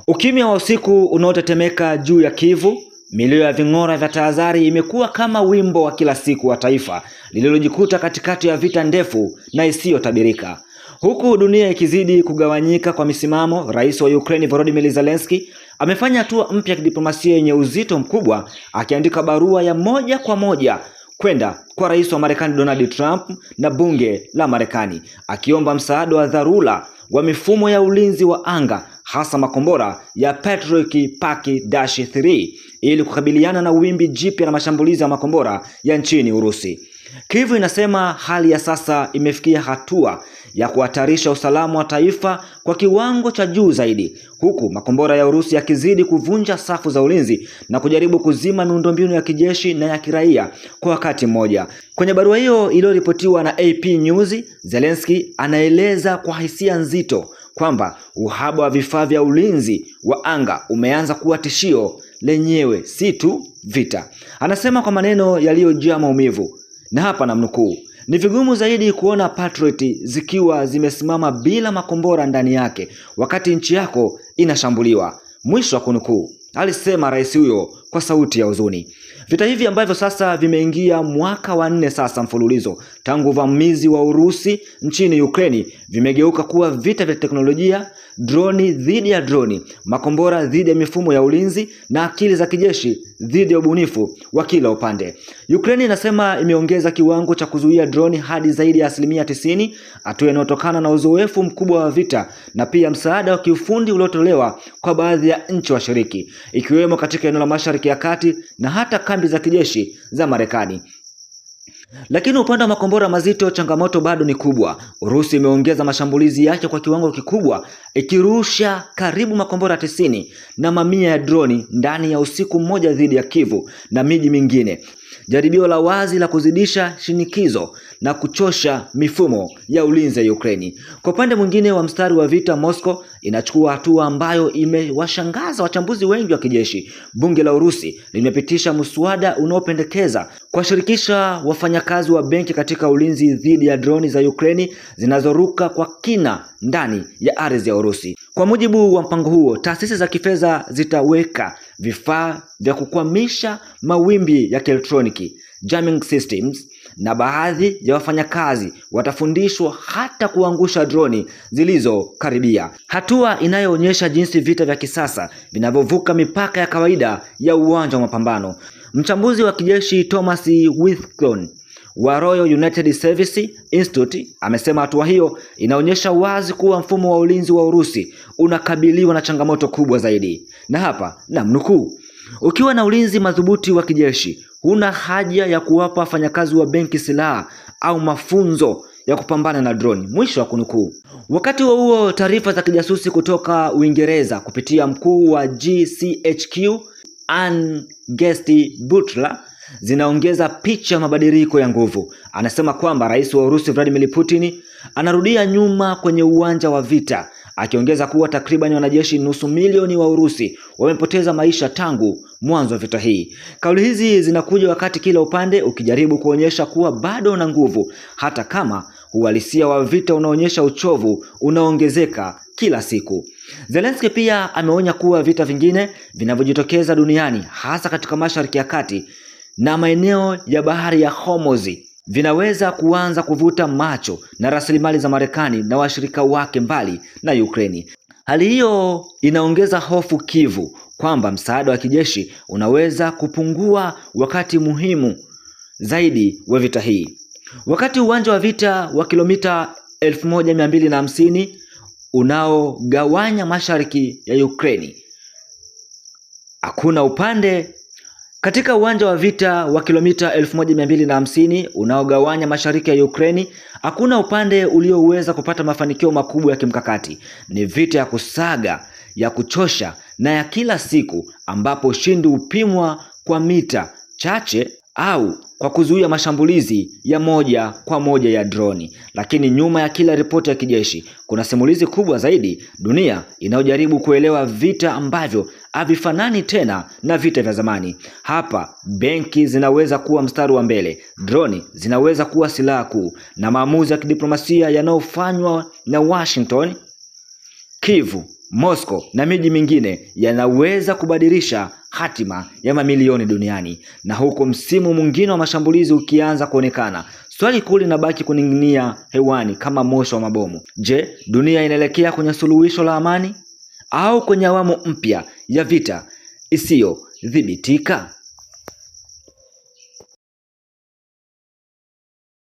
Ukimya wa usiku unaotetemeka juu ya Kivu, milio ya ving'ora vya tahadhari imekuwa kama wimbo wa kila siku wa taifa lililojikuta katikati ya vita ndefu na isiyotabirika. Huku dunia ikizidi kugawanyika kwa misimamo, Rais wa Ukraine Volodymyr Zelensky amefanya hatua mpya ya kidiplomasia yenye uzito mkubwa, akiandika barua ya moja kwa moja kwenda kwa Rais wa Marekani Donald Trump na bunge la Marekani, akiomba msaada wa dharura wa mifumo ya ulinzi wa anga, hasa makombora ya Patriot Pak-3 ili kukabiliana na wimbi jipya la mashambulizi ya makombora ya nchini Urusi. Kyiv inasema hali ya sasa imefikia hatua ya kuhatarisha usalama wa taifa kwa kiwango cha juu zaidi, huku makombora ya Urusi yakizidi kuvunja safu za ulinzi na kujaribu kuzima miundombinu ya kijeshi na ya kiraia kwa wakati mmoja. Kwenye barua hiyo iliyoripotiwa na AP News, Zelensky anaeleza kwa hisia nzito kwamba uhaba wa vifaa vya ulinzi wa anga umeanza kuwa tishio lenyewe, si tu vita. Anasema kwa maneno yaliyojaa maumivu, na hapa namnukuu: "Ni vigumu zaidi kuona Patriot zikiwa zimesimama bila makombora ndani yake wakati nchi yako inashambuliwa." Mwisho wa kunukuu, alisema rais huyo kwa sauti ya huzuni. Vita hivi ambavyo sasa vimeingia mwaka wa 4 sasa mfululizo tangu uvamizi wa Urusi nchini Ukraine vimegeuka kuwa vita vya teknolojia, droni dhidi ya droni, makombora dhidi ya mifumo ya ulinzi na akili za kijeshi dhidi ya ubunifu wa kila upande. Ukraine inasema imeongeza kiwango cha kuzuia droni hadi zaidi ya 90%, hatua inayotokana na uzoefu mkubwa wa vita na pia msaada wa kiufundi uliotolewa kwa baadhi ya nchi washiriki, ikiwemo katika eneo la Mashariki ya Kati na hata kambi za kijeshi za Marekani. Lakini upande wa makombora mazito, changamoto bado ni kubwa. Urusi imeongeza mashambulizi yake kwa kiwango kikubwa, ikirusha karibu makombora 90 na mamia ya droni ndani ya usiku mmoja dhidi ya Kyiv na miji mingine. Jaribio la wazi la kuzidisha shinikizo na kuchosha mifumo ya ulinzi ya Ukraine. Kwa upande mwingine wa mstari wa vita, Moscow inachukua hatua ambayo imewashangaza wachambuzi wengi wa kijeshi. Bunge la Urusi limepitisha mswada unaopendekeza kuwashirikisha wafanyakazi wa benki katika ulinzi dhidi ya droni za Ukraine zinazoruka kwa kina ndani ya ardhi ya Urusi. Kwa mujibu wa mpango huo, taasisi za kifedha zitaweka vifaa vya kukwamisha mawimbi ya kielektroniki, jamming systems, na baadhi ya wafanyakazi watafundishwa hata kuangusha droni zilizokaribia, hatua inayoonyesha jinsi vita vya kisasa vinavyovuka mipaka ya kawaida ya uwanja wa mapambano. Mchambuzi wa kijeshi Thomas Whitcomb wa Royal United Service Institute amesema hatua hiyo inaonyesha wazi kuwa mfumo wa ulinzi wa Urusi unakabiliwa na changamoto kubwa zaidi. Na hapa namnukuu: "Ukiwa na ulinzi madhubuti wa kijeshi, huna haja ya kuwapa wafanyakazi wa benki silaha au mafunzo ya kupambana na droni." Mwisho wa kunukuu. Wakati huo taarifa za kijasusi kutoka Uingereza kupitia mkuu wa GCHQ Anne Gesti Butler zinaongeza picha mabadiliko ya nguvu. Anasema kwamba rais wa Urusi Vladimir Putin anarudia nyuma kwenye uwanja wa vita, akiongeza kuwa takriban wanajeshi 500,000 wa Urusi wamepoteza maisha tangu mwanzo wa vita hii. Kauli hizi zinakuja wakati kila upande ukijaribu kuonyesha kuwa bado una nguvu, hata kama uhalisia wa vita unaonyesha uchovu unaongezeka kila siku. Zelensky pia ameonya kuwa vita vingine vinavyojitokeza duniani, hasa katika Mashariki ya Kati na maeneo ya bahari ya Hormuz, vinaweza kuanza kuvuta macho na rasilimali za Marekani na washirika wake mbali na Ukraine. Hali hiyo inaongeza hofu Kyiv kwamba msaada wa kijeshi unaweza kupungua wakati muhimu zaidi wa vita hii. Wakati uwanja wa vita wa kilomita 1250 unaogawanya mashariki ya Ukraine, hakuna upande katika uwanja wa vita wa kilomita 1250 unaogawanya mashariki ya Ukraine, hakuna upande ulioweza kupata mafanikio makubwa ya kimkakati. Ni vita ya kusaga, ya kuchosha na ya kila siku, ambapo ushindi upimwa kwa mita chache au kwa kuzuia mashambulizi ya moja kwa moja ya droni. Lakini nyuma ya kila ripoti ya kijeshi kuna simulizi kubwa zaidi, dunia inayojaribu kuelewa vita ambavyo havifanani tena na vita vya zamani. Hapa benki zinaweza kuwa mstari wa mbele, droni zinaweza kuwa silaha kuu, na maamuzi ya kidiplomasia yanayofanywa na Washington, Kyiv, Moscow na miji mingine yanaweza kubadilisha hatima ya mamilioni duniani. Na huko msimu mwingine wa mashambulizi ukianza kuonekana, swali kuu linabaki kuning'inia hewani kama moshi wa mabomu. Je, dunia inaelekea kwenye suluhisho la amani au kwenye awamu mpya ya vita isiyodhibitika?